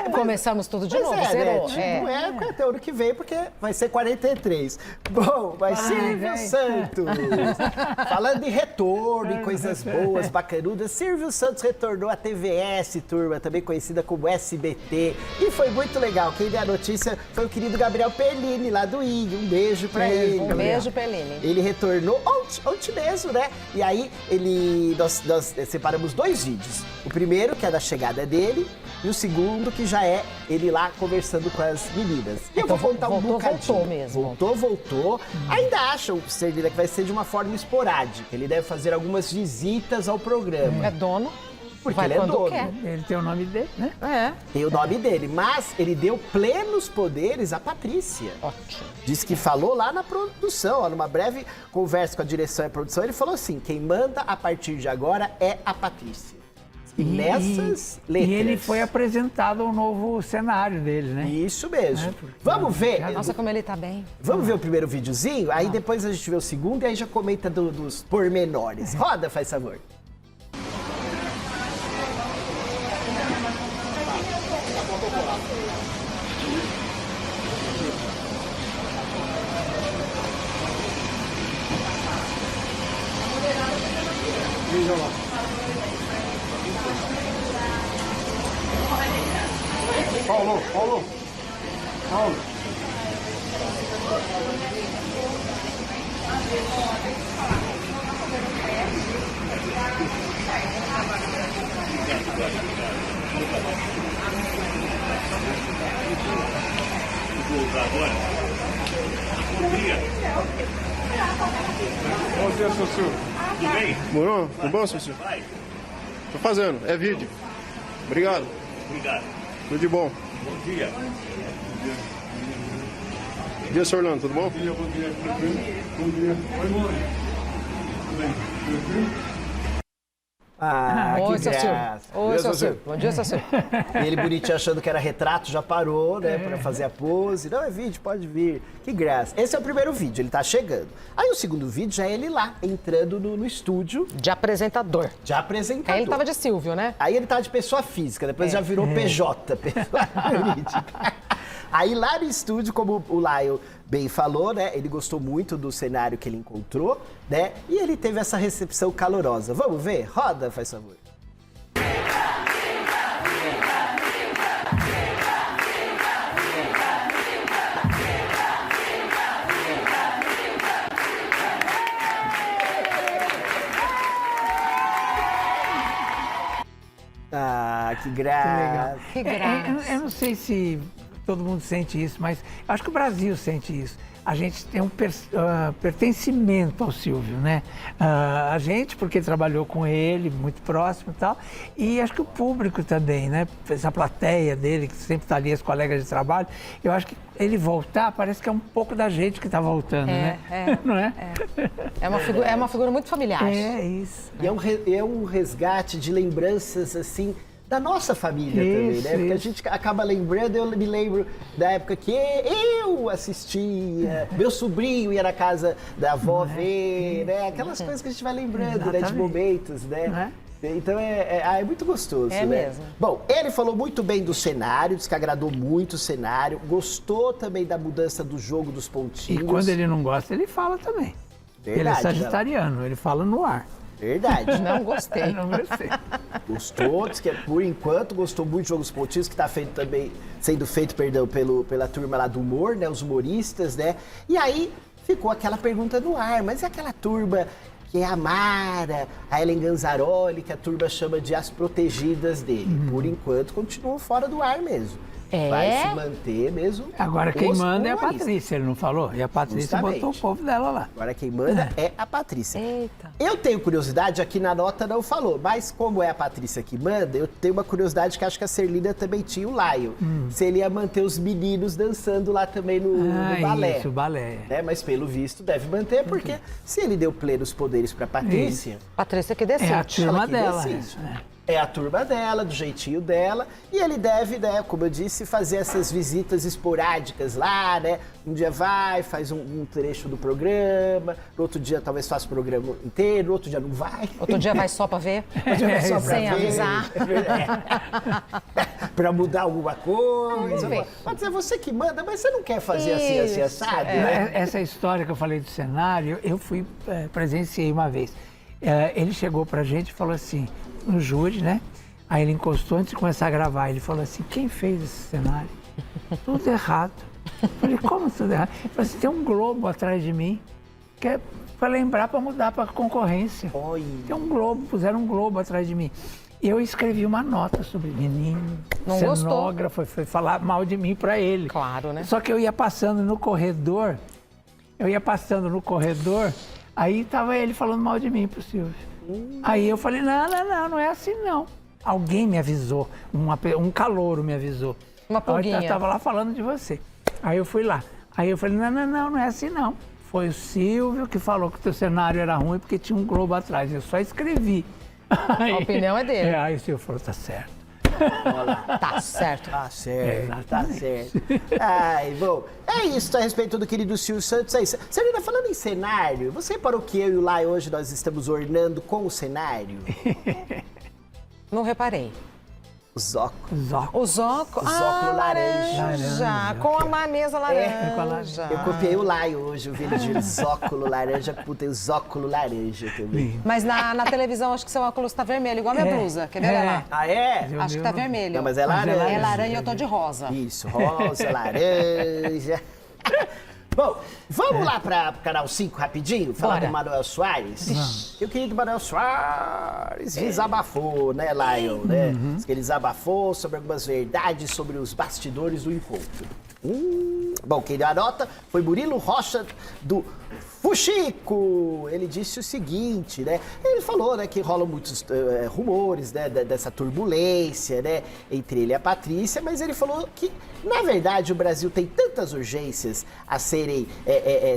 Começamos tudo de novo, né? zerou. Tipo, até o ano que vem, porque vai ser 43. Bom, mas Silvio Santos. Falando em retorno, em coisas boas, bacanudas, Silvio Santos retornou à TVS, turma, também conhecida como SBT. E foi muito legal. Quem deu a notícia foi o querido Gabriel Perlini, lá do IG. Um beijo pra ele. Um beijo, Perlini. Ele retornou ontem mesmo, né? E aí, nós separamos 2 vídeos. O primeiro, que é da chegada dele, e o segundo, que já é ele lá conversando com as meninas. E eu vou contar um bocadinho. Voltou mesmo. Voltou. Ainda acham, Serlina, que vai ser de uma forma esporádica. Ele deve fazer algumas visitas ao programa. É dono. Porque vai ele é quando dono. quer. Ele tem o nome dele, né? Tem o nome dele, mas ele deu plenos poderes à Patrícia. Ótimo. Diz que falou lá na produção, ó, numa breve conversa com a direção e a produção, ele falou assim, quem manda a partir de agora é a Patrícia. E nessas letras... E ele foi apresentado ao novo cenário dele, né? Isso mesmo. Vamos ver. Nossa, como ele tá bem. Vamos ver o primeiro videozinho? Aí depois a gente vê o segundo e aí já comenta dos pormenores. Roda, faz favor. Paulo. Bom dia, Sussu. Tudo bem? Morou? Tudo bom, Sussu? Tô fazendo, é vídeo. Obrigado. Tudo de bom. Bom dia. Bom dia, senhor Orlando, tudo bom? Bom dia. Bom dia. Oi, mãe. Tudo bem? Tranquilo? Oi, que seu Silvio. graça. Oi, seu Silvio. Bom dia, seu Silvio. E ele bonitinho achando que era retrato, já parou, né, pra fazer a pose. Não, é vídeo, pode vir. Que graça. Esse é o primeiro vídeo, ele tá chegando. Aí o segundo vídeo já é ele lá, entrando no estúdio. De apresentador. De apresentador. Aí ele tava de Silvio, né? Aí ele tava de pessoa física, depois já virou PJ, pessoa jurídica. Aí lá no estúdio, como o Laio bem falou, né? Ele gostou muito do cenário que ele encontrou, né? E ele teve essa recepção calorosa. Vamos ver? Roda, faz favor. Ah, que graça. Que graça. Eu não sei se todo mundo sente isso, mas acho que o Brasil sente isso. A gente tem um pertencimento ao Silvio, né? A gente, porque trabalhou com ele, muito próximo e tal, e acho que o público também, né? Essa plateia dele, que sempre está ali, as colegas de trabalho, eu acho que ele voltar, parece que é um pouco da gente que está voltando, né? Não é? É uma figura muito familiar. É isso. E é um resgate de lembranças, assim, da nossa família também, né? Porque a gente acaba lembrando, eu me lembro da época que eu assistia, meu sobrinho ia na casa da avó ver, né? Aquelas coisas que a gente vai lembrando, né? De momentos, né? Então é muito gostoso, né? Mesmo. Bom, ele falou muito bem do cenário, disse que agradou muito o cenário, gostou também da mudança do jogo dos pontinhos. E quando ele não gosta, ele fala também. Verdade, ele é sagitariano, ele fala no ar. Verdade. Não gostei. Não gostei. Gostou, diz que por enquanto gostou muito do Jogo dos Pontinhos, que está sendo feito pela turma lá do humor, né? Os humoristas, né? E aí ficou aquela pergunta no ar, mas e aquela turma que é a Mara, a Ellen Ganzaroli, que a turma chama de as protegidas dele? Por enquanto continuam fora do ar mesmo. Vai se manter mesmo. Agora quem manda é a humoristas. Patrícia, ele não falou? E a Patrícia Justamente. botou o povo dela lá. Agora quem manda é a Patrícia. Eita. Eu tenho curiosidade, aqui na nota não falou, mas como é a Patrícia que manda, eu tenho uma curiosidade que acho que a Serlina também tinha, o Laio. Se ele ia manter os meninos dançando lá também no balé. Isso, o balé. Né? Mas pelo visto deve manter, porque se ele deu plenos poderes para Patrícia... Patrícia que decide. É a turma que dela. decide. É a turma dela, do jeitinho dela, e ele deve, né, como eu disse, fazer essas visitas esporádicas lá, né? Um dia vai, faz um trecho do programa, no outro dia talvez faça o programa inteiro, no outro dia não vai. Outro dia vai só pra ver? Outro dia vai só pra Sem ver. avisar. Pra mudar alguma coisa. Vamos ver. Pode ser você que manda, mas você não quer fazer assim, Isso, assado, né? Essa história que eu falei do cenário, eu presenciei uma vez. Ele chegou pra gente e falou assim, no júri, né? Aí ele encostou antes de começar a gravar, ele falou assim, quem fez esse cenário? Tudo errado. Eu falei, como tudo errado? Ele falou assim, tem um globo atrás de mim, que é pra lembrar, pra mudar pra concorrência. Oi. Tem um globo, puseram um globo atrás de mim. Eu escrevi uma nota sobre menino, Não cenógrafo, foi falar mal de mim pra ele. Claro, né? Só que eu ia passando no corredor, aí tava ele falando mal de mim pro Silvio. Aí eu falei, não é assim não. Alguém me avisou, um calouro me avisou. Uma pulguinha. Eu tava lá falando de você. Aí eu fui lá. Aí eu falei, não é assim não. Foi o Silvio que falou que o teu cenário era ruim porque tinha um globo atrás. Eu só escrevi. Aí, A opinião é dele. Aí o Silvio falou, tá certo. Tá certo. Tá certo, tá Exatamente. certo. Ai, bom, é isso a respeito do querido Silvio Santos. É isso. Celina, falando em cenário, você reparou que eu e o Lai hoje nós estamos ornando com o cenário? Não reparei. Os óculos. Os óculos. Os óculos. Os óculos laranja. Laranja, Com ok. a mesa com a laranja. laranja. Eu copiei o Lai hoje, eu vi ele de os óculos laranja, tem os óculos laranja também. Mas na televisão, acho que seu óculos tá vermelho, igual a minha blusa. Quer ver? Olha lá. Ah, é? Eu- Acho que tá vermelho. Não, mas é Mas é laranja. É laranja e eu tô de rosa. Isso, rosa, laranja. Bom, vamos lá para o Canal 5 rapidinho, falar Bora. do Manuel Soares? Eu queria que o Manuel Soares desabafou, né, Lion? Né? Diz que ele desabafou sobre algumas verdades sobre os bastidores do encontro. Bom, quem deu a nota foi Murilo Rocha, do Fuxico. Ele disse o seguinte, né? Ele falou, né, que rolam muitos rumores, né, dessa turbulência, né, entre ele e a Patrícia, mas ele falou que, na verdade, o Brasil tem tantas urgências a serem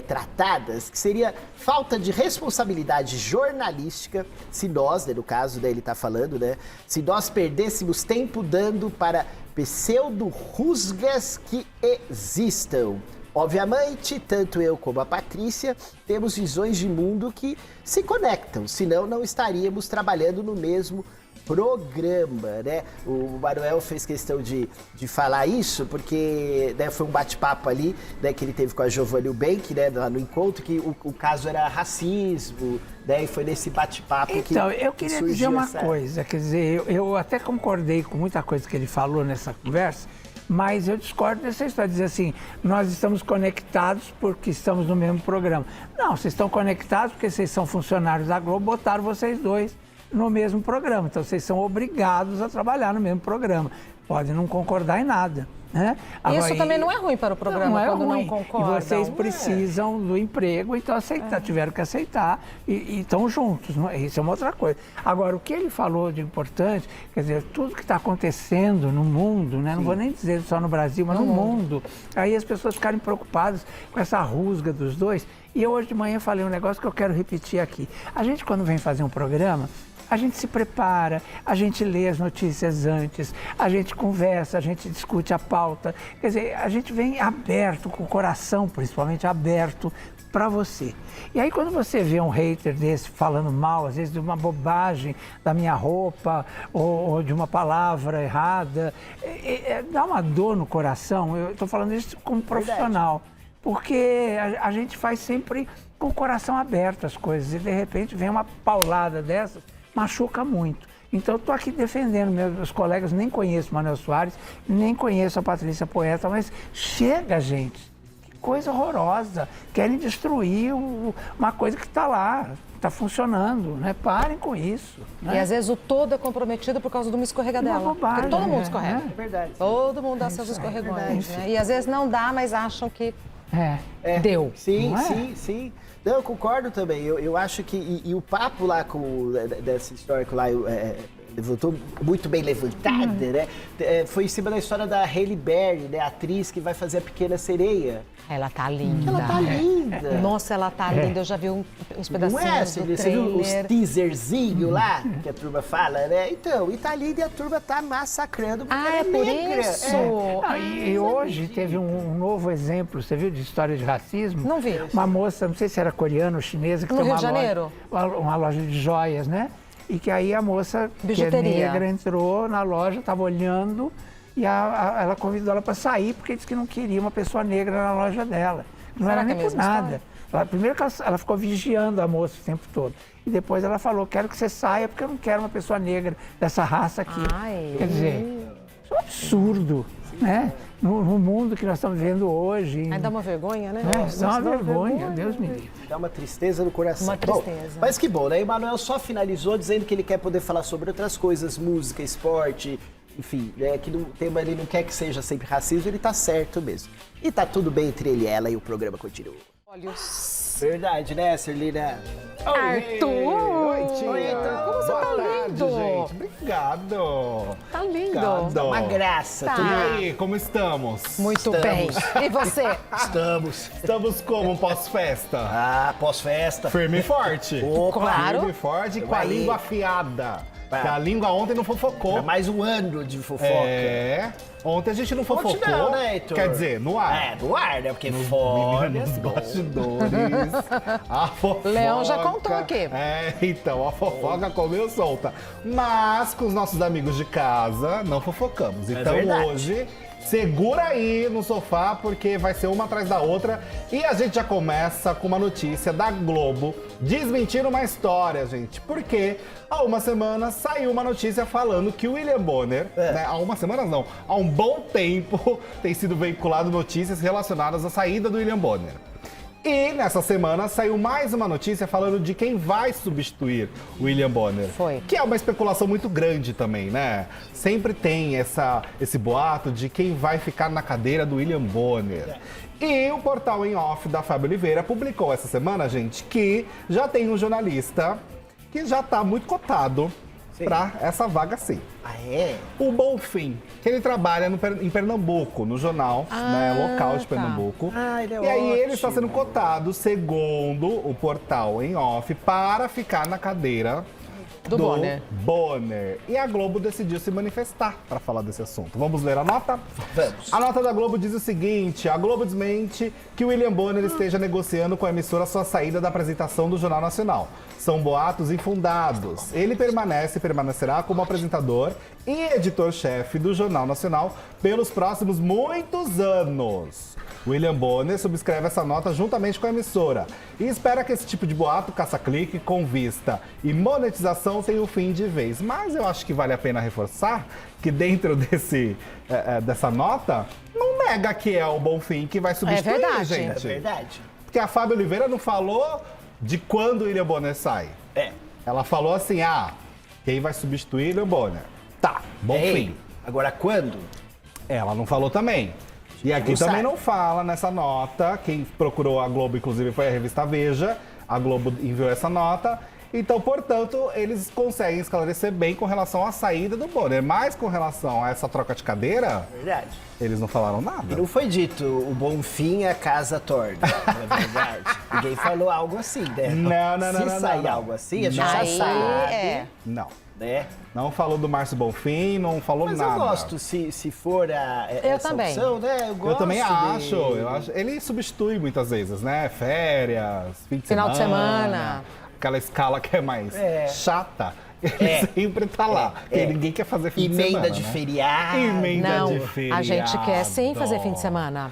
tratadas que seria falta de responsabilidade jornalística se nós, né, no caso, né, ele tá falando, né, se nós perdêssemos tempo dando para pseudo-rusgas que existam. Obviamente, tanto eu como a Patrícia temos visões de mundo que se conectam, senão não estaríamos trabalhando no mesmo programa, né? O Manuel fez questão de falar isso, porque, né, foi um bate-papo ali, né, que ele teve com a Giovanna Eubank, né, lá no encontro, que o caso era racismo, né, e foi nesse bate-papo que Então, eu queria dizer surgiu uma essa... coisa, quer dizer, eu até concordei com muita coisa que ele falou nessa conversa, mas eu discordo dessa história, dizer assim, nós estamos conectados porque estamos no mesmo programa. Não, vocês estão conectados porque vocês são funcionários da Globo, botaram vocês dois no mesmo programa, então vocês são obrigados a trabalhar no mesmo programa. Podem não concordar em nada, né? Isso também não é ruim para o programa, não é quando ruim. não concordam. E vocês precisam do emprego, então tiveram que aceitar e estão juntos. Isso é uma outra coisa. Agora, o que ele falou de importante, quer dizer, tudo que está acontecendo no mundo, né? Não vou nem dizer só no Brasil, mas no mundo, aí as pessoas ficarem preocupadas com essa rusga dos dois. E eu hoje de manhã falei um negócio que eu quero repetir aqui. A gente, quando vem fazer um programa, a gente se prepara, a gente lê as notícias antes, a gente conversa, a gente discute a pauta. Quer dizer, a gente vem aberto, com o coração principalmente aberto para você. E aí quando você vê um hater desse falando mal, às vezes de uma bobagem da minha roupa ou de uma palavra errada, dá uma dor no coração. Eu estou falando isso como profissional. Porque a gente faz sempre com o coração aberto as coisas e de repente vem uma paulada dessas, machuca muito. Então, eu estou aqui defendendo meus colegas, nem conheço o Manuel Soares, nem conheço a Patrícia Poeta, mas chega, gente. Que coisa horrorosa. Querem destruir uma coisa que está lá, está funcionando, né? Parem com isso. Né? E às vezes o todo é comprometido por causa de uma escorregadela. Uma bobagem, Porque todo mundo né? escorrega. É verdade. Todo mundo dá seus escorregões, verdade. né? E às vezes não dá, mas acham que É, deu. Sim, Não é? sim. Não, eu concordo também. Eu acho que. E o papo lá dessa história que lá Levantou muito bem levantada, né? Foi em cima da história da Halle Berry, né? A atriz que vai fazer a Pequena Sereia. Ela tá linda. Ela tá linda. Nossa, ela tá linda. Eu já vi uns Não pedacinhos é? do Você viu os trailer. teaserzinhos lá, que a turma fala, né? Então, e tá linda e a turma tá massacrando porque Ah, ela é por negra. isso? Não, e hoje teve um novo exemplo, você viu, de história de racismo? Não vi. Uma moça, não sei se era coreana ou chinesa, que No tem Rio uma de Janeiro? uma loja de joias, né? E que aí a moça, que é Bijuteria. negra, entrou na loja, estava olhando e ela convidou ela para sair porque disse que não queria uma pessoa negra na loja dela. Não Será era que é nem a por mesma nada. Primeiro que ela ficou vigiando a moça o tempo todo. E depois ela falou, quero que você saia porque eu não quero uma pessoa negra dessa raça aqui. Ai. Quer dizer, isso é um absurdo, né? No mundo que nós estamos vivendo hoje. Aí dá uma vergonha, né? Dá uma vergonha, Deus me livre. Dá uma tristeza no coração. Uma tristeza. Bom, mas que bom, né? Emanuel só finalizou dizendo que ele quer poder falar sobre outras coisas, música, esporte, enfim, né? Que o tema ele não quer que seja sempre racismo, ele tá certo mesmo. E tá tudo bem entre ele e ela e o programa continua. Olha os... Verdade, né, Serlina? Arthur! Oi, tia. Oi, então. Como você Boa tá tarde, lindo? gente. Obrigado. Tá lindo. Obrigado. Uma graça. Tá. tudo E bem? aí, como estamos? Muito bem. E você? Estamos. Estamos como pós-festa? Ah, pós-festa. Firme e forte. Opa. Claro. Firme e forte e com a Aí. língua afiada. Tá. Que a língua ontem não Pra fofocou. mais um ano de fofoca. É. Ontem a gente não fofocou. Ontem não, né, Heitor? Quer dizer, no ar. É, no ar, né? Porque fora... Nos bastidores. A fofoca. Leão já contou aqui. É, então, a fofoca comeu solta. Mas com os nossos amigos de casa, não fofocamos. Então verdade. hoje, segura aí no sofá, porque vai ser uma atrás da outra. E a gente já começa com uma notícia da Globo desmentindo uma história, gente. Porque há uma semana saiu uma notícia falando que o William Bonner, né, há uma semana não, há um bom tempo tem sido veiculado notícias relacionadas à saída do William Bonner. E nessa semana saiu mais uma notícia falando de quem vai substituir o William Bonner. Foi. Que é uma especulação muito grande também, né? Sempre tem esse boato de quem vai ficar na cadeira do William Bonner. E o portal Em Off da Fábio Oliveira publicou essa semana, gente, que já tem um jornalista que já tá muito cotado para essa vaga sim. Ah, é? O Bonfim, que ele trabalha em Pernambuco, no jornal local de tá. Pernambuco. Ah, ele é e aí ele está ótimo. sendo cotado, segundo o portal Em Off, para ficar na cadeira Do Bonner. Bonner. E a Globo decidiu se manifestar para falar desse assunto. Vamos ler a nota? Vamos. A nota da Globo diz o seguinte: a Globo desmente que o William Bonner esteja negociando com a emissora sua saída da apresentação do Jornal Nacional. São boatos infundados. Ele permanecerá como apresentador e editor-chefe do Jornal Nacional pelos próximos muitos anos. William Bonner subscreve essa nota juntamente com a emissora e espera que esse tipo de boato, caça-clique, convista e monetização tenha o fim de vez. Mas eu acho que vale a pena reforçar que dentro dessa nota, não nega que é o Bonfim que vai substituir, verdade. gente. É verdade. Porque a Fábio Oliveira não falou de quando o William Bonner sai. É. Ela falou assim, quem vai substituir o William Bonner? Tá, É Bonfim. ele. Agora, quando? Ela não falou também. E aqui não também sabe. não fala nessa nota. Quem procurou a Globo, inclusive, foi a revista Veja. A Globo enviou essa nota. Então, portanto, eles conseguem esclarecer bem com relação à saída do Bonner. Mas com relação a essa troca de cadeira, Verdade. eles não falaram E nada. não foi dito, o Bonfim a casa torna, não é verdade? Ninguém falou algo assim, né? Se sair algo assim, a gente já Aí, sabe, Não. né? Não falou do Márcio Bonfim, não falou Mas nada. eu gosto, se for essa também. opção, né? Eu gosto Eu também acho, dele. eu acho. Ele substitui muitas vezes, né? Férias, fim de Final semana. de semana. Aquela escala que é mais chata. Ele É. sempre tá lá. Porque ninguém quer fazer fim de semana. Emenda de né? feriado. Emenda Não, de feriado. a gente quer sim fazer fim de semana.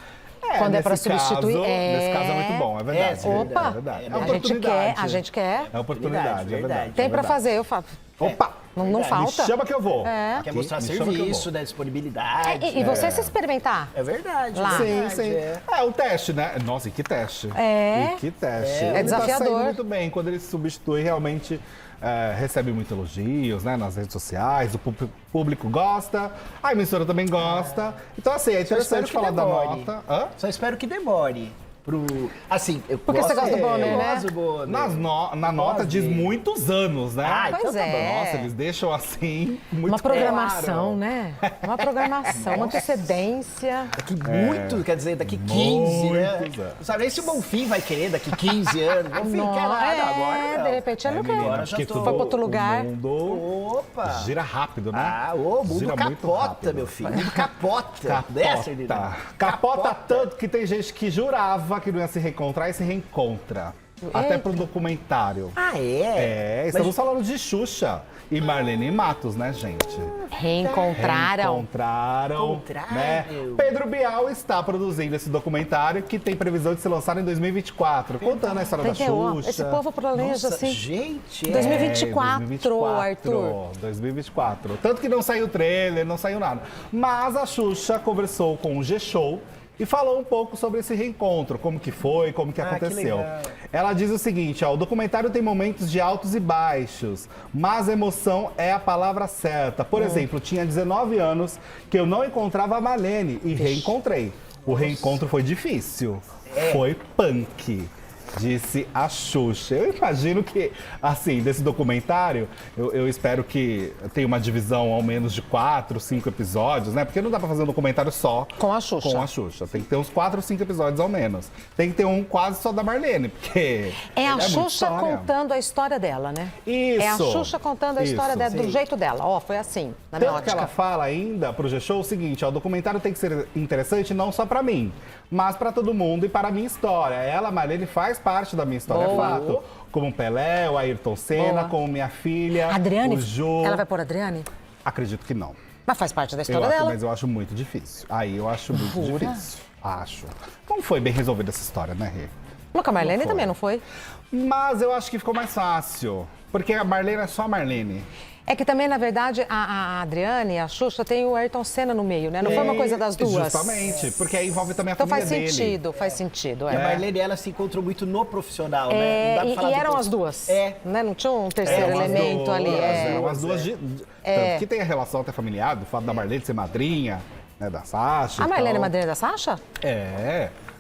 Quando é pra nesse substituir, caso, Nesse caso é muito bom, é verdade. Opa, é verdade. É a gente quer, a gente quer. É oportunidade, Verdade, é verdade. verdade. Tem é pra verdade. fazer, eu falo. Opa! Não Verdade. falta. Me chama que eu vou. Quer mostrar Me chama que eu serviço, vou. né? Disponibilidade. E você se experimentar? É verdade. Lá. é Sim, verdade, sim. é. O teste, né? Nossa, e que teste. É. E que teste. É Ele desafiador. Tá saindo muito bem. Quando ele se substitui, realmente recebe muitos elogios, né? Nas redes sociais. O público gosta. A emissora também gosta. Então, assim, é Só espero interessante que falar da demore. nota. Hã? Só espero que demore. Assim, eu Porque você gosta do Bonner, né? gosto do Bonner. Na nota diz muitos anos, né? Ah, Pois é. Nossa, eles deixam assim muito Uma programação, claro. né? Uma programação, uma antecedência. Daqui muito, quer dizer, daqui 15, né? Muitos anos. Não sabe nem se o Bonfim vai querer daqui 15 anos. Bonfim não quer nada agora, não. de repente ele não quer. menina, Foi porque pra outro lugar. O mundo Opa! gira rápido, né? Ah, o mundo Gira muito capota, rápido. meu filho. O mundo capota. Né, Ferdinand? Capota tanto que tem gente que jurava que não ia se reencontrar e se reencontra. Até pro documentário. Ah, é? Estamos falando de Xuxa e Marlene Matos, né, gente? Reencontraram. Encontraram. Né? Pedro Bial está produzindo esse documentário que tem previsão de ser lançado em 2024, contando a história da Xuxa. Esse povo planeja Nossa, assim. gente, 2024, Arthur. 2024. Tanto que não saiu trailer, não saiu nada. Mas a Xuxa conversou com o G-Show e falou um pouco sobre esse reencontro, como que foi, como que aconteceu. legal. Ela diz o seguinte, ó, o documentário tem momentos de altos e baixos, mas emoção é a palavra certa. Por exemplo, tinha 19 anos que eu não encontrava a Marlene e reencontrei. O reencontro foi difícil, foi punk. Disse a Xuxa. Eu imagino que, assim, desse documentário, eu espero que tenha uma divisão ao menos de 4, 5 episódios, né? Porque não dá pra fazer um documentário só Com a Xuxa. com a Xuxa. Tem que ter uns 4 ou 5 episódios ao menos. Tem que ter um quase só da Marlene, porque... É a muita Xuxa história. contando a história dela, né? Isso. É a Xuxa contando a história Isso. dela, do jeito dela. Ó, foi assim, na minha Tanto que ótica. ela fala ainda pro G-Show o seguinte, ó, o documentário tem que ser interessante não só pra mim, mas pra todo mundo e para a minha história. Ela, Marlene, faz parte da minha história, é fato. Como o Pelé, o Ayrton Senna, Boa. como minha filha, Adriane, o Jô. ela vai pôr a Adriane? Acredito que não. Mas faz parte da Eu história acho, dela. mas eu acho muito difícil. Aí eu acho muito Jura? difícil. Acho. Não foi bem resolvida essa história, né, Rê? Mas com a Marlene Não foi. também, não foi? Mas eu acho que ficou mais fácil. Porque a Marlene é só a Marlene. É que também, na verdade, a Adriane e a Xuxa tem o Ayrton Senna no meio, né? Não foi uma coisa das duas. Justamente, porque aí envolve também a Então família faz dele. sentido, faz sentido. A É. Marlene, ela se encontrou muito no profissional, né? É, Não dá pra falar e do eram prof- as duas. É. Né? Não tinha um terceiro Eram as elemento duas, ali. É. Eram as duas Tanto que tem a relação até familiar, do fato da Marlene ser madrinha, né, da Sasha. A e Marlene é tal. madrinha da Sasha?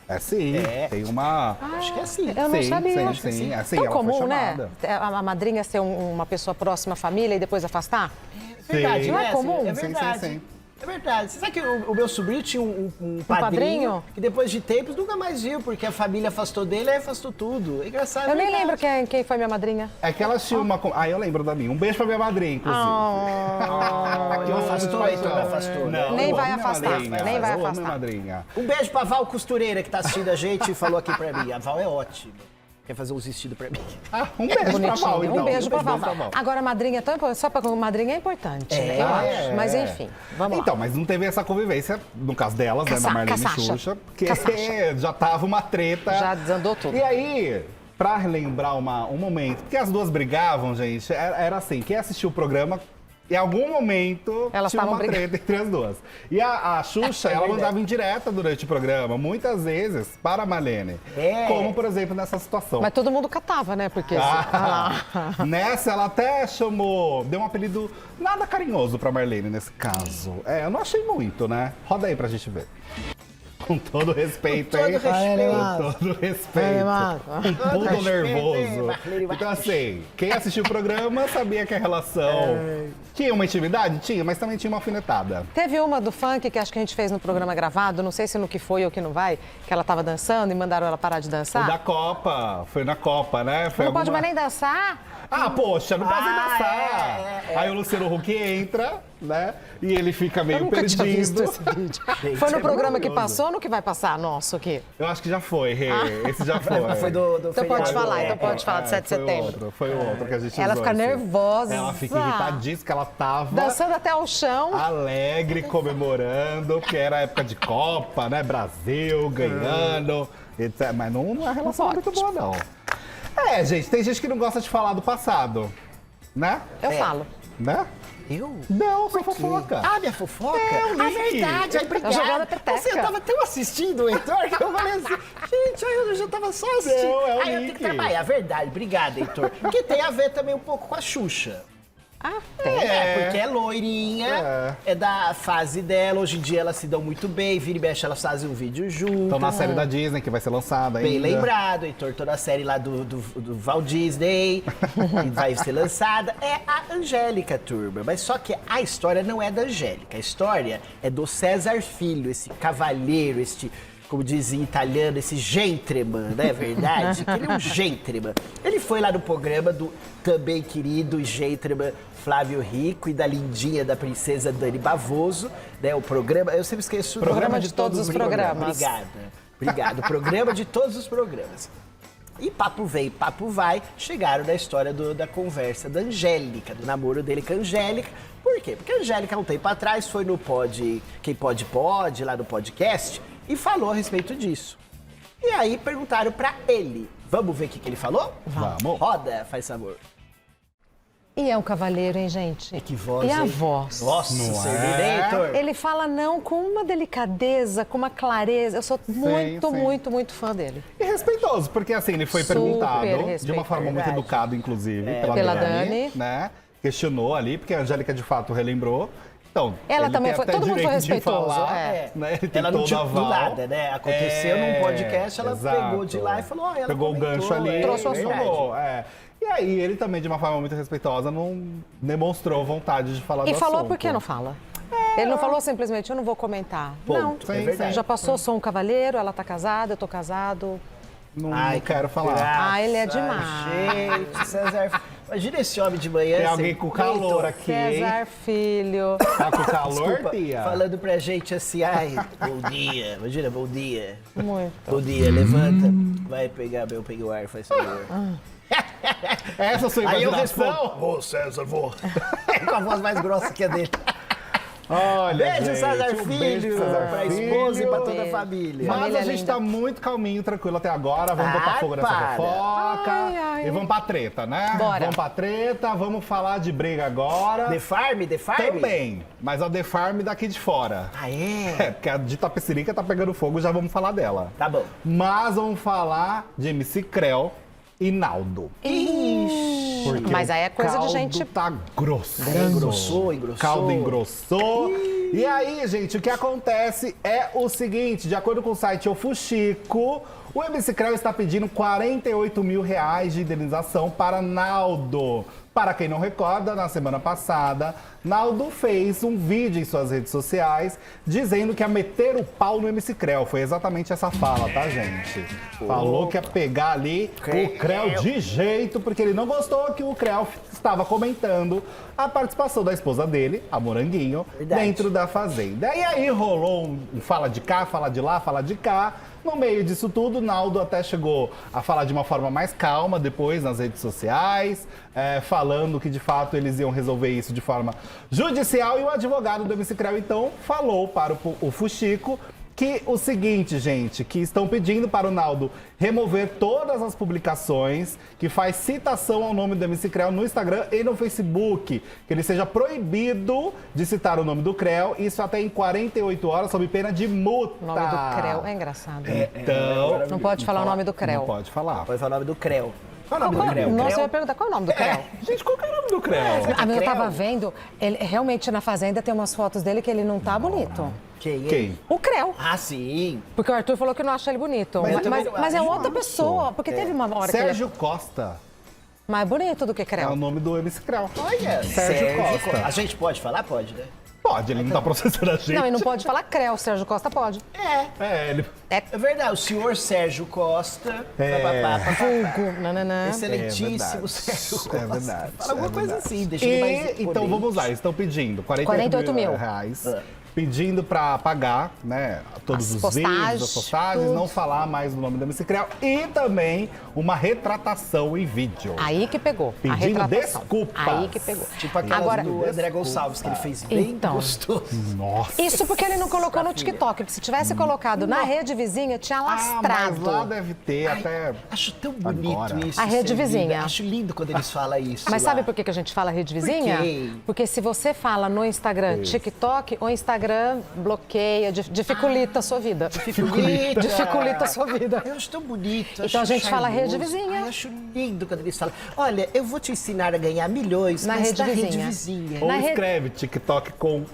É sim. É. Tem uma... Acho que é assim. Eu não sim, sabia. sim. Assim, Tão ela foi comum, né? chamada. A madrinha ser uma pessoa próxima à família e depois afastar? É verdade, Sim. né? Não é comum? É Sim, verdade. sim. É verdade. Você sabe que o meu sobrinho tinha um padrinho padrinho? que depois de tempos nunca mais viu, porque a família afastou dele e afastou tudo. É engraçado. Eu nem verdade. lembro quem foi minha madrinha. É que ela tinha uma... Ah, eu lembro da minha. Um beijo pra minha madrinha, inclusive. Que afastou, Heitor, me afastou. né? Não, Nem eu vai amo minha afastar, madrinha, nem vai eu amo afastar. minha madrinha. Um beijo pra Val Costureira, que tá assistindo a gente e falou aqui pra mim. A Val é ótima. Quer fazer uns vestidos pra mim. Ah, um beijo pra Bonitinho. Val, então. Um beijo pra Val. Val. Agora, a madrinha é tão importante. Só pra madrinha é importante, né? Eu acho. Mas enfim, vamos lá. Então, mas não teve essa convivência, no caso delas, né, da Marlene e Sasha. Xuxa, porque Com a Sasha. já tava uma treta. Já desandou tudo. E aí, pra relembrar um momento, porque as duas brigavam, gente, era assim, quem assistiu o programa, em algum momento Elas tinha uma estavam treta entre as duas. E a Xuxa, ela mandava indireta durante o programa, muitas vezes, para a Marlene. É. Como, por exemplo, nessa situação. Mas todo mundo catava, né? Porque... Nessa, ela até chamou, deu um apelido nada carinhoso pra Marlene nesse caso. Eu não achei muito, né? Roda aí pra gente ver. Com todo respeito, Com todo hein? respeito. Com todo respeito. Um pulo respeito, nervoso. hein, Marlene Então, assim, quem assistiu o programa sabia que a relação tinha uma intimidade? Tinha, mas também tinha uma alfinetada. Teve uma do funk que acho que a gente fez no programa gravado, não sei se no que foi ou que não vai, que ela tava dançando e mandaram ela parar de O da dançar. Copa, foi na Copa, né? Foi Não pode alguma- mais nem dançar? Ah, poxa, não pode dançar. Aí o Luciano Huck entra, né? E ele fica meio Eu nunca perdido. tinha visto esse vídeo. Foi no é programa que maravilhoso. passou ou no que vai passar nosso aqui? Eu acho que já foi, Rê. Esse já foi. Foi do Então pode feriado. falar, então pode falar de 7 de setembro. Foi o outro que a gente Ela usou fica esse. nervosa. Ela fica irritadíssima, que ela tava Dançando até o chão. alegre, comemorando, porque era época de Copa, né? Brasil ganhando, etc. Mas não é relação Pode. muito boa, não. Gente, tem gente que não gosta de falar do passado, né? Eu falo. Né? Eu? Não, sou fofoca. Ah, minha fofoca? o Nick. Verdade. Ai, obrigado. Tá jogando a peteca. Você, eu tava tão assistindo o Heitor que eu falei assim, gente, aí eu já tava só assistindo. Não, é o aí eu tenho Nick. que trabalhar. Verdade. Obrigado, Heitor. Porque tem a ver também um pouco com a Xuxa. Ah, tem. Porque é loirinha, é da fase dela. Hoje em dia elas se dão muito bem, vira e mexe, elas fazem um vídeo junto. Estão na série da Disney, que vai ser lançada ainda. Bem lembrado, Heitor, toda a série lá do Walt Disney, que vai ser lançada. É a Angélica, turma. Mas só que a história não é da Angélica. A história é do César Filho, esse cavalheiro, como dizem em italiano, esse gentleman, não é verdade? Que ele é um gentleman. Ele foi lá no programa do também querido gentleman Flávio Rico e da lindinha da princesa Dani Bavoso, né? O programa, eu sempre esqueço o Programa de todos os programas. Obrigado. O programa de todos os programas. E papo vem, papo vai, chegaram na história da conversa da Angélica, do namoro dele com a Angélica. Por quê? Porque a Angélica, há um tempo atrás, foi no Quem Pode Pode, lá no podcast, e falou a respeito disso. E aí perguntaram pra ele. Vamos ver o que ele falou? Vamos. Roda, faz favor. E é um cavalheiro, hein, gente? E que voz, E a hein? voz? Nossa, Servileitor. Ele fala não com uma delicadeza, com uma clareza. Eu sou muito, sim. muito, muito fã dele. E respeitoso, porque assim, ele foi Super perguntado de uma respeitoso. forma muito Verdade. educada, inclusive, Pela Dani. né? Questionou ali, porque a Angélica de fato relembrou. Então, Ela ele também tem foi- até todo mundo foi direito de respeitoso, falar, é. né? Ele tem Ela não todo tinha do aval. nada, né? Aconteceu num podcast, ela pegou de lá e falou, ó, ela Pegou o comentou, gancho ali, Trouxe o assunto. falou, E aí ele também, de uma forma muito respeitosa, não demonstrou vontade de falar E do falou assunto. por que não fala? Ele não falou simplesmente, eu não vou comentar. Não, é verdade. já passou, sou um cavalheiro, ela tá casada, eu tô casado. Não quero falar. Ah, ele é demais. Gente, César... Imagina esse homem de manhã. Tem assim, alguém com calor aqui, hein? César Filho. Tá com calor, Desculpa, tia? falando pra gente assim, ai, bom dia. Imagina, bom dia. Muito. Bom dia, levanta. Vai pegar, eu peguei o ar, faz favor. Essa é a sua Aí eu imaginação? respondo, vou, César, vou. Com a voz mais grossa que a dele. Olha, Beijo, gente, César um Filho, beijo pro César pra Filho. esposa e pra toda a família. Mas Família a gente linda. tá muito calminho, tranquilo até agora. Vamos botar Ai, fogo nessa para. fofoca. Ai. E vamos pra treta, né? Bora. Vamos pra treta, vamos falar de briga agora. The Farm? Também, mas a The Farm daqui de fora. Ah, é? Porque a de Tapecerica tá pegando fogo, já vamos falar dela. Tá bom. Mas vamos falar de MC Creu e Naldo. Porque Mas aí é coisa de o caldo gente- tá grosso. Engrossou. Caldo engrossou. E aí, gente, o que acontece é o seguinte, de acordo com o site O Fuxico, o MC Creu está pedindo 48 mil reais de indenização para Naldo. Para quem não recorda, na semana passada, Naldo fez um vídeo em suas redes sociais dizendo que ia meter o pau no MC Creu. Foi exatamente essa fala, tá, gente? Falou que ia pegar ali o Creu de jeito, porque ele não gostou que o Creu estava comentando a participação da esposa dele, a Moranguinho, Verdade. dentro da Fazenda. E aí rolou um fala de cá, fala de lá, fala de cá. No meio disso tudo, Naldo até chegou a falar de uma forma mais calma depois nas redes sociais, falando que de fato eles iam resolver isso de forma judicial. E o advogado do MC Creu então falou para o Fuxico que o seguinte, gente, que estão pedindo para o Naldo remover todas as publicações que faz citação ao nome do MC Creu no Instagram e no Facebook, que ele seja proibido de citar o nome do Creu, isso até em 48 horas, sob pena de multa. O nome do Creu é engraçado. Então, Não pode falar o nome do Creu. não pode falar. Pode falar o nome do Creu. Qual é o nome do Creu? Nossa, eu Creu? ia perguntar qual é o nome do Creu. Gente, qual que é o nome do Creu? Ah, mas eu Creu? tava vendo, ele realmente na Fazenda tem umas fotos dele que ele não tá bonito. Quem? Quem? O Creu. Ah, sim. Porque o Arthur falou que não acha ele bonito. Mas eu Mas, também não mas é acho. outra pessoa. Porque teve uma hora que ele Sérgio Costa é mais bonito do que é o Creu. nome do MC Creu. Olha, Sérgio Costa. A gente pode falar? Pode, né? Pode, ele não tá processando a gente. Não, e não pode falar Creu. Sérgio Costa pode. Ele... É verdade, o senhor Sérgio Costa. Vulgo. Nananã. Excelentíssimo verdade. Sérgio É Costa. verdade, Fala alguma é coisa verdade. assim, deixa ele mais Então imponente. vamos lá, eles estão pedindo 48 mil reais. Pedindo pra pagar, né, todos As os vídeos, postagens, as postagens, tudo. não falar mais o nome do MC Creu e também uma retratação em vídeo. Aí que pegou. A Pedindo retratação. desculpas. Aí que pegou. Tipo aquela Agora, do André Gonçalves, que ele fez bem Então. gostoso. Nossa. isso porque ele não colocou no TikTok. Porque se tivesse colocado na rede vizinha, tinha lastrado. Mas lá deve ter até... Acho tão bonito Agora. isso. A rede Serlina. vizinha. Acho lindo quando eles falam isso. Mas lá. sabe por que a gente fala rede vizinha? quê? Porque se você fala no Instagram TikTok, o Instagram Instagram bloqueia, dificulta a sua vida. Dificulta a sua vida. Eu acho tão bonito. Então a gente fala charmoso. rede vizinha. Ai, eu acho lindo quando eles falam. Olha, eu vou te ensinar a ganhar milhões Na mas rede na rede vizinha. vizinha. Ou Na rede- escreve TikTok com,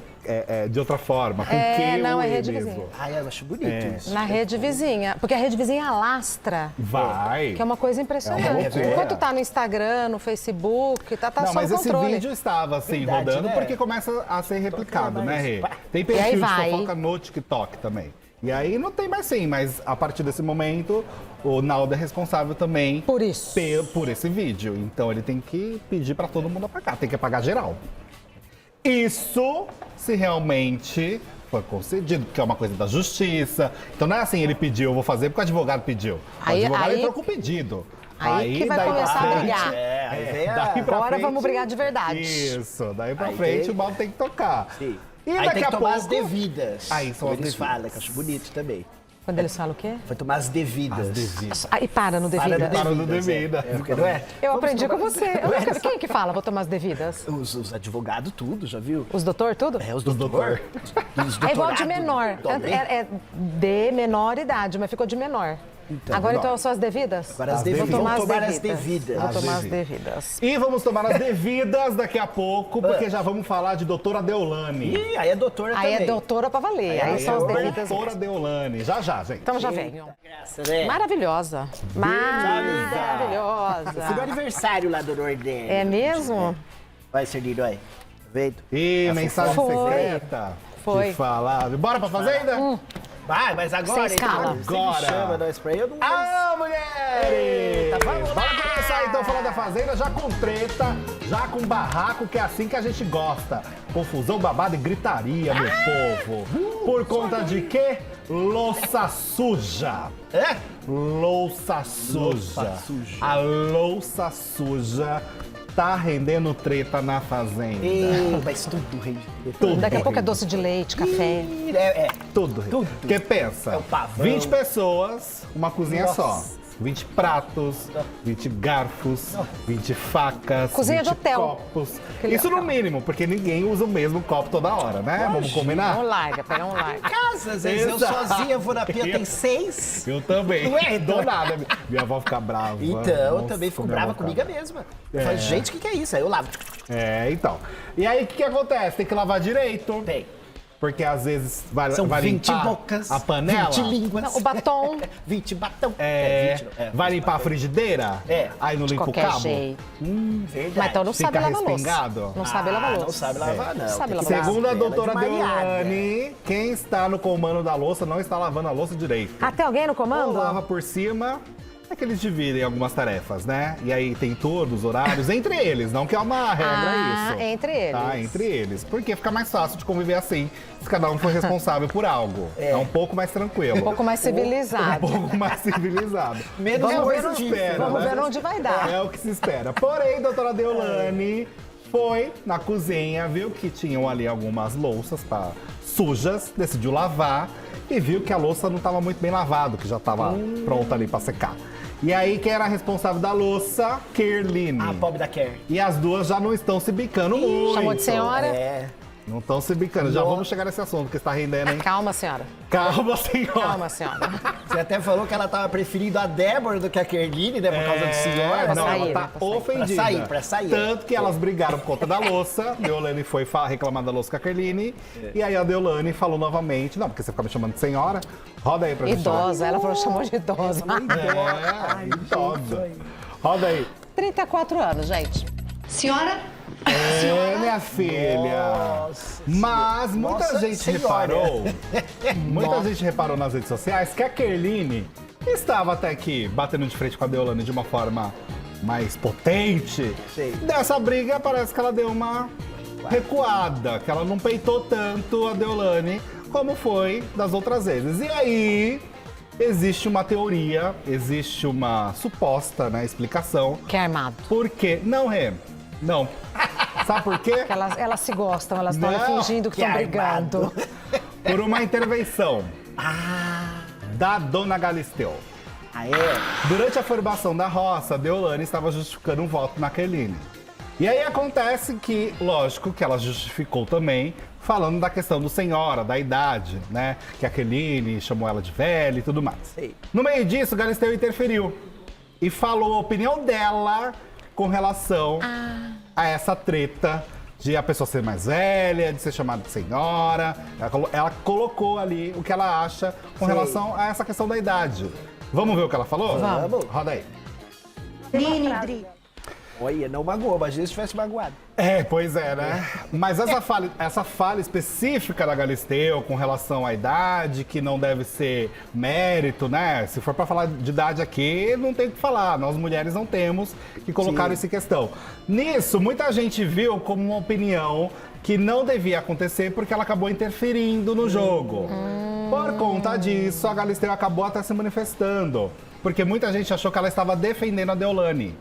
de outra forma, com Q não, ou é E rede mesmo. vizinha. Ai, eu acho bonito isso. Na rede vizinha. Porque a rede vizinha alastra. Vai. Que é uma coisa É impressionante. uma loucura. Enquanto tá no Instagram, no Facebook, tá Não, sob mas esse controle. vídeo estava assim, Verdade, rodando, né? porque começa a ser replicado, né, Rê? Tem E aí perfil de vai. fofoca no TikTok também. E aí não tem mais sim, mas a partir desse momento, o Naldo é responsável também Por isso. por esse vídeo. Então ele tem que pedir pra todo mundo apagar, tem que apagar geral. Isso se realmente foi concedido, porque é uma coisa da justiça. Então não é assim, ele pediu, eu vou fazer porque o advogado pediu. O Aí- advogado aí- entrou com o pedido. Aí que vai daí pra começar a frente- brigar. Aí vem a... daí pra Agora frente- vamos brigar de verdade. Isso, daí pra Aí frente tem- o balde tem que tocar. Sim. E Aí daqui tem a que tomar pouco... as devidas. Aí são Como as eles devidas. falam, que eu acho bonito também. Quando eles falam o quê? Vai tomar as devidas. Aí para no Para no devidas. Para no devida. Porque não é? Eu Vamos aprendi com tomar- você. Quem que fala? Vou tomar as devidas. Os advogados, tudo, já viu? Os doutor, tudo? É, os doutor. Os É igual de doutorado menor. também. É de menor idade, mas ficou de menor. Agora então são as devidas? Agora as As devidas. devidas. Vamos tomar as Eu devidas. Vou tomar as devidas. devidas. E vamos tomar as devidas daqui a pouco, porque já vamos falar de doutora Deolane. Ih, aí é doutora Aí também. é doutora pra valer. Aí são as devidas. doutora Deolane. Já, gente. Então já venham. Graça, né? Maravilhosa. Foi no Maravilhosa. aniversário lá do Nordeste. É mesmo? Vai, Cerdinho, vai. Vendo? E mensagem Foi. secreta. Foi. Que falar. Bora pra fazenda? Vai, mas agora... Sem escala. Você Agora. me chama nós pra ir, eu não... Ah, mulheres! Eita, vamos lá! Bora começar então a falar da fazenda, já com treta, já com barraco, que é assim que a gente gosta. Confusão, babado e gritaria, meu povo. Por conta de quê? Louça suja. É? Louça suja. Louça suja. A louça suja tá rendendo treta na fazenda. Ei, mas tudo rende. Tudo Daqui a pouco é rende. doce de leite, café. É. Tudo. Tudo. Porque pensa, É o pavão. 20 pessoas, uma cozinha Nossa. só. 20 pratos, 20 garfos, 20 facas, Cozinha 20 de hotel. copos. Aquele Isso no hotel. mínimo, porque ninguém usa o mesmo copo toda hora, né? Vamos combinar? Um larga, pega um larga. Casa, às vezes eu Exato. sozinha vou na pia, tem 6. Eu também. Ué, Do nada. Minha avó fica brava. Então, eu Nossa, também fico minha brava avó comigo fica- mesma. Eu falo, gente, o que é isso? Aí eu lavo. É, então. E aí, o que acontece? Tem que lavar direito. Tem. Porque às vezes vai, São vai 20 limpar bocas, a panela. 20 línguas. Não, o batom. 20 batão. É, 20 não. vai limpar a frigideira? É. Aí não De limpa o qualquer cabo? jeito. Verdade. Mas então não Fica sabe lavar louça. respingado? Não sabe lavar louça. Não sabe lavar, não. Sabe Tem que lavar. dar Segundo a bela doutora de malhada. Deolane, quem está no comando da louça não está lavando a louça direito. Ah, tem alguém no Ou comando? lava por cima, é que eles dividem algumas tarefas, né? E aí tem todos os horários, entre eles, não que é uma regra isso. Entre eles. Tá, entre eles. Porque fica mais fácil de conviver assim, se cada um for responsável por algo. É um pouco mais tranquilo. Um pouco mais civilizado. Um pouco mais civilizado. Menos Vamos ver o que mordido, se espera, Vamos né? ver onde vai dar. É o que se espera. Porém, doutora Deolane foi na cozinha, viu que tinham ali algumas louças sujas, decidiu lavar e viu que a louça não estava muito bem lavada, que já estava pronta ali para secar. E aí, quem era a responsável da louça? Kerline. A pobre da Care. E as duas já não estão se bicando muito. Chamou de senhora? É. Não estão se bicando. Já Nossa. vamos chegar nesse assunto, que está rendendo, hein? Calma, senhora. Calma, senhora. Calma, senhora. Você até falou que ela tava preferindo a Débora do que a Kerline, né? Por causa do senhor. Pra Não, sair, ela tá né? Pra sair. ofendida. Pra sair. Tanto que elas brigaram por conta da louça. Deolane foi reclamar da louça com a Kerline. E aí a Deolane falou novamente, não, porque você fica me chamando de senhora. Roda aí pra gente. Idosa. Ela falou, chamou de idosa. É, idosa. Roda aí. 34 anos, gente. Senhora, É, minha filha. Nossa. Mas muita Nossa gente senhora. reparou, muita gente reparou nas redes sociais que a Kerline estava até aqui batendo de frente com a Deolane de uma forma mais potente. Sim. Dessa briga parece que ela deu uma recuada, que ela não peitou tanto a Deolane como foi das outras vezes. E aí existe uma teoria, existe uma suposta, né, explicação. Que é armado. Por quê? Não, Rê. Não. Sabe por quê? Porque elas se gostam, elas estão Não, fingindo que que estão armado. brigando. Por uma intervenção da dona Galisteu. Ah, é? Durante a formação da roça, a Deolane estava justificando um voto na Kerline. E aí acontece que, lógico, que ela justificou também, falando da questão do senhora, da idade, né? Que a Keline chamou ela de velha e tudo mais. Sei. No meio disso, Galisteu interferiu e falou a opinião dela com relação a essa treta de a pessoa ser mais velha, de ser chamada de senhora. Ela colocou ali o que ela acha com Sei. relação a essa questão da idade. Vamos ver o que ela falou? Vamos. Roda aí. Olha, não magoou, imagina se tivesse magoado. É, pois é, né? Mas essa fala específica da Galisteu com relação à idade, que não deve ser mérito, né? Se for pra falar de idade aqui, não tem o que falar. Nós mulheres não temos que colocar isso em questão. Nisso, muita gente viu como uma opinião que não devia acontecer porque ela acabou interferindo no jogo. Por conta disso, a Galisteu acabou até se manifestando. Porque muita gente achou que ela estava defendendo a Deolane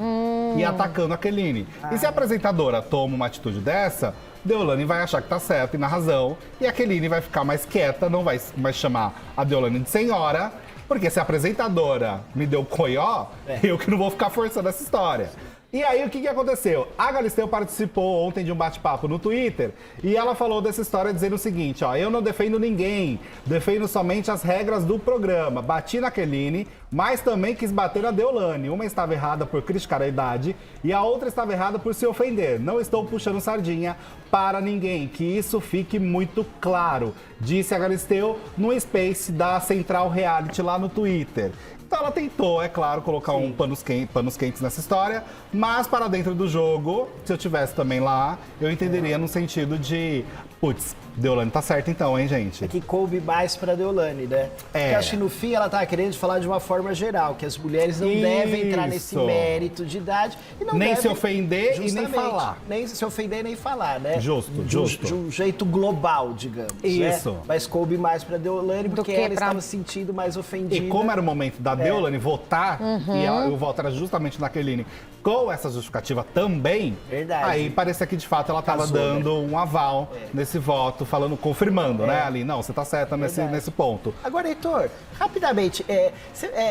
e atacando a Keline. E se a apresentadora toma uma atitude dessa, Deolane vai achar que tá certa e na razão. E a Keline vai ficar mais quieta, não vai mais chamar a Deolane de senhora. Porque se a apresentadora me deu coió, eu que não vou ficar forçando essa história. E aí, o que aconteceu? A Galisteu participou ontem de um bate-papo no Twitter e ela falou dessa história dizendo o seguinte, ó, eu não defendo ninguém, defendo somente as regras do programa. Bati na Keline, mas também quis bater na Deolane. Uma estava errada por criticar a idade e a outra estava errada por se ofender. Não estou puxando sardinha para ninguém, que isso fique muito claro, disse a Galisteu no Space da Central Reality lá no Twitter. Então ela tentou, é claro, colocar panos quentes nessa história, mas para dentro do jogo, se eu tivesse também lá, eu entenderia no sentido de, putz, Deolane tá certa então, hein, gente? É que coube mais pra Deolane, né? Porque acho que no fim ela tava querendo falar de uma forma geral, que as mulheres não devem entrar nesse mérito de idade e não nem devem, se ofender e nem falar. Nem se ofender nem falar, né? Justo. De um jeito global, digamos. Isso. Né? Mas coube mais pra Deolane porque ela estava se sentindo mais ofendida. E como era o momento da Deolane votar, e o voto era justamente na Keline, com essa justificativa também, aí parecia que de fato ela estava dando um aval nesse voto, falando, confirmando, né, ali, não, você tá certa nesse ponto. Agora, Heitor, rapidamente,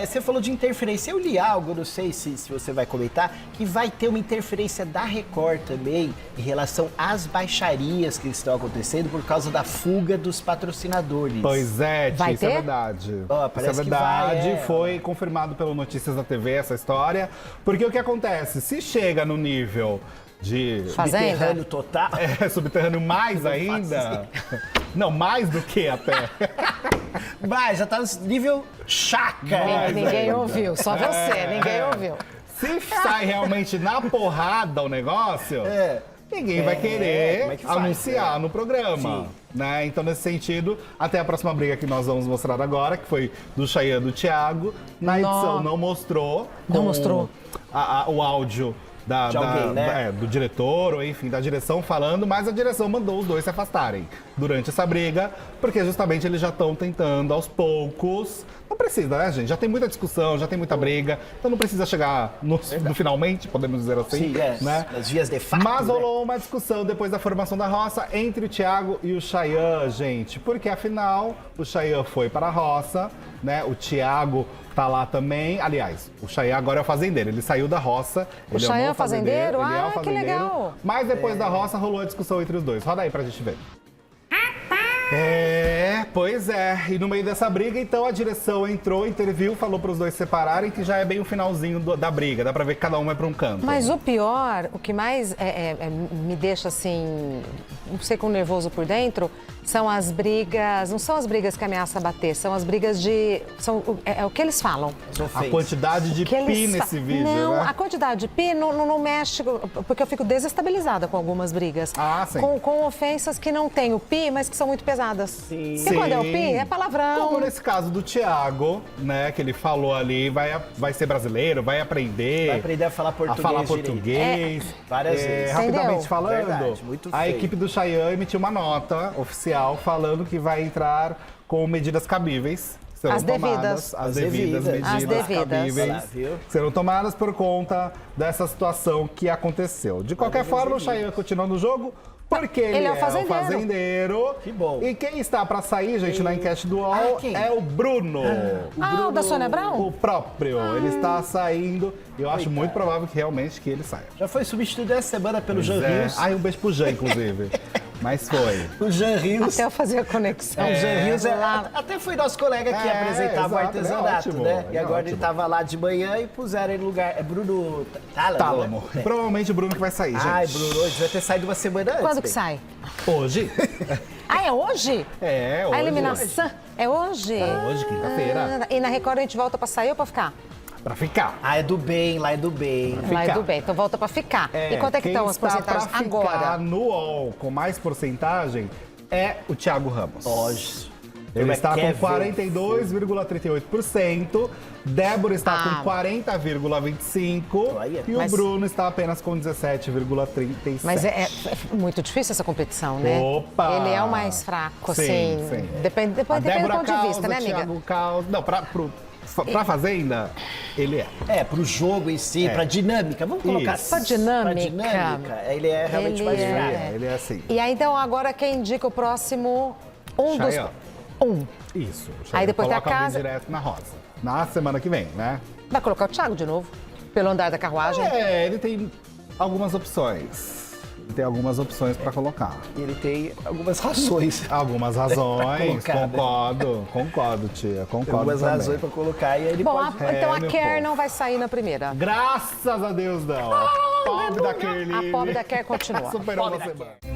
você falou de interferência, eu li algo, não sei se você vai comentar, que vai ter uma interferência da Record também em relação às baixarias que estão acontecendo por causa da fuga dos patrocinadores. Pois é, Vai isso é ter? verdade. Parece isso é verdade, que vai, foi confirmado pelo Notícias da TV essa história, porque o que acontece? Se chega no nível de subterrâneo total. Subterrâneo mais ainda. Não, mais do que até. Mas já tá no nível chácara. Ninguém ouviu, só você, ninguém ouviu. Se sai realmente na porrada o negócio, ninguém vai querer anunciar no programa. Né? Então, nesse sentido, até a próxima briga que nós vamos mostrar agora, que foi do Chayanne e do Thiago, na edição não mostrou. Não mostrou. O áudio de alguém, né? do diretor, ou enfim, da direção falando, mas a direção mandou os dois se afastarem durante essa briga, porque justamente eles já estão tentando aos poucos. Não precisa, né, gente? Já tem muita discussão, já tem muita briga, então não precisa chegar no finalmente, podemos dizer assim. Sim, né? Nas vias de fato. Mas rolou uma discussão depois da formação da roça entre o Thiago e o Chayanne, gente, porque afinal o Chayanne foi para a roça, né? O Thiago tá lá também. Aliás, o Chayanne agora é o fazendeiro. Ele saiu da roça. O Chayanne é o fazendeiro? Ele é o Ah, que fazendeiro. legal. Mas depois da roça rolou a discussão entre os dois. Roda aí pra gente ver. Pois é. E no meio dessa briga, então, a direção entrou, interviu, falou pros dois se separarem, que já é bem o finalzinho da briga. Dá pra ver que cada um vai pra um canto. Mas o pior, o que mais me deixa assim, não sei, com nervoso por dentro, são as brigas, não são as brigas que ameaçam bater, são as brigas de, é o que eles falam. A quantidade de pi nesse vídeo, não, né? a quantidade de pi não mexe, porque eu fico desestabilizada com algumas brigas. Ah, sim. Com ofensas que não tem o pi, mas que são muito pesadas. Sim. Porque quando é o pi, é palavrão. Como nesse caso do Thiago, né, que ele falou ali, vai ser brasileiro, vai aprender a falar português. Várias vezes. Rapidamente falando, verdade, muito a feio. equipe do Chayanne emitiu uma nota oficial falando que vai entrar com medidas cabíveis. As devidas. As devidas medidas cabíveis serão tomadas por conta dessa situação que aconteceu. De qualquer forma, o Chayanne continua no jogo Porque ele é o fazendeiro. Que bom. E quem está para sair, gente, na enquete do UOL quem? é o Bruno. O da Sônia Abrão? O próprio. Ele está saindo. Eu acho muito provável que realmente que ele saia. Já foi substituído essa semana pelo Jean É. Rios. Ai, um beijo pro Jean, inclusive. Mas foi. O Jean Rios. Até eu fazer a conexão. O Jean Rios até foi nosso colega que apresentava o exato, artesanato, ele é né? ótimo, E agora ele é ele tava lá de manhã e puseram ele no lugar. É Bruno Tálamo. Tálamo. Né? Provavelmente o Bruno que vai sair, gente. Ai, Bruno, hoje vai ter saído uma semana antes. Quando que bem. sai? Hoje? É hoje? É, hoje. A eliminação é hoje? Hoje, quinta-feira. E na Record a gente volta pra sair ou pra ficar? Pra ficar. Ah, é do bem, lá é do bem. Lá é Ficar. do bem, então volta pra ficar. E quanto é que quem estão as está porcentagens pra agora? ficar no UOL com mais porcentagem é o Thiago Ramos. Hoje. Ele está Quer com ver? 42,38%, Débora está com 40,25% Olha. e o Mas- Bruno está apenas com 17,37%. Mas é muito difícil essa competição, né? Opa! Ele é o mais fraco, Sim, assim. sim. Depende do Débora ponto de vista, causa, né, amiga? Thiago causa. Não, pra Fazenda, ele é. É, pro jogo em si, pra dinâmica. Vamos colocar Isso. Pra dinâmica. Pra dinâmica, ele é realmente mais Ele fraco. é. Ele é assim. E aí, então, agora quem indica o próximo? Chayanne. Um. Isso. Aí depois tem a coloca alguém casa. direto na rosa. Na semana que vem, né? Vai colocar o Thiago de novo? Pelo andar da carruagem? É, ele tem algumas opções. Ele tem algumas opções pra colocar. E ele tem algumas razões. Algumas razões, colocar, né? concordo, tia, concordo Algumas também. razões pra colocar e aí ele Bom, pode... então a meu Kerr povo. não vai sair na primeira. Graças a Deus, não. A pobre da Kerline. A pobre da Kerr continua. Superou Pobre uma da semana.